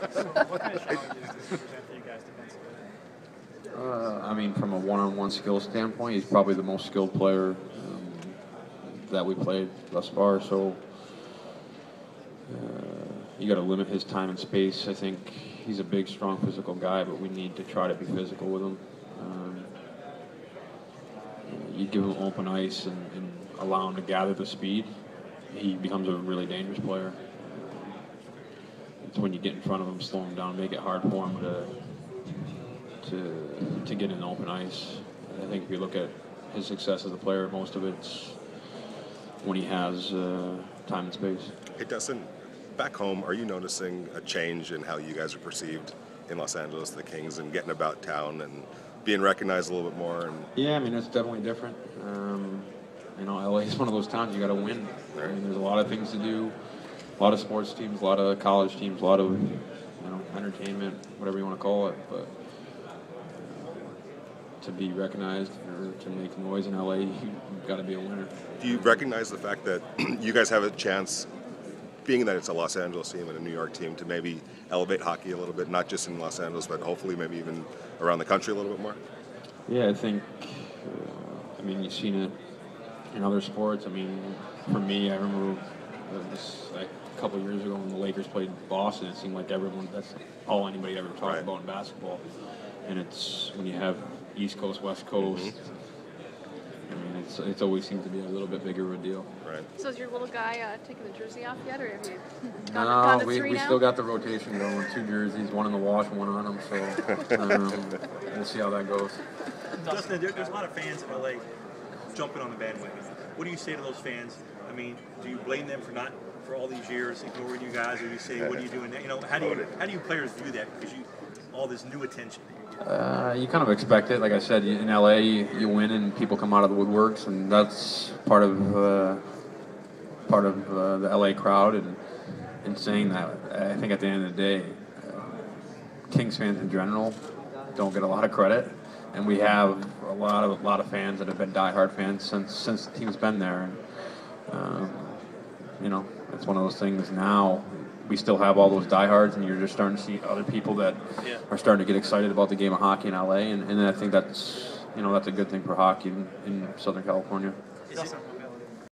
What kind of challenges does he present for you guys defensively? I mean, from a one-on-one skill standpoint, he's probably the most skilled player that we played thus far. So you got to limit his time and space. I think he's a big, strong, physical guy, but we need to try to be physical with him. You give him open ice and allow him to gather the speed, he becomes a really dangerous player. It's when you get in front of him, slow him down, make it hard for him to get in open ice. I think if you look at his success as a player, most of it's when he has time and space. Hey, Dustin, back home, are you noticing a change in how you guys are perceived in Los Angeles, the Kings, and getting about town and being recognized a little bit more? And yeah, I mean, it's definitely different. You know, LA is one of those towns you got to win. I mean, there's a lot of things to do, a lot of sports teams, a lot of college teams, a lot of entertainment, whatever you want to call it. But to be recognized or to make noise in LA, you've got to be a winner. Do you recognize the fact that you guys have a chance, being that it's a Los Angeles team and a New York team, to maybe elevate hockey a little bit, not just in Los Angeles, but hopefully maybe even around the country a little bit more? Yeah, I think, I mean, you've seen it in other sports. I mean, for me, I remember like a couple of years ago when the Lakers played Boston, it seemed like that's all anybody ever talked about in basketball. And it's when you have East Coast, West Coast, I mean, it's always seemed to be a little bit bigger of a deal. Right. So is your little guy taking the jersey off yet, or have you No, gone to three we now? still got the rotation going. 2 jerseys, one in the wash, one on them. So we'll see how that goes. Dustin, there's a lot of fans in LA jumping on the bandwagon. What do you say to those fans? I mean, do you blame them for all these years ignoring you guys, or do you say, what are you doing now? You know, how do you players view that? Because all this new attention. You kind of expect it. Like I said, in LA, you win and people come out of the woodworks, and that's part of the LA crowd. And saying that, I think at the end of the day, Kings fans in general don't get a lot of credit, and we have a lot of fans that have been diehard fans since the team's been there. And, you know, it's one of those things now. We still have all those diehards, and you're just starting to see other people that are starting to get excited about the game of hockey in LA, and I think that's a good thing for hockey in Southern California. Is it,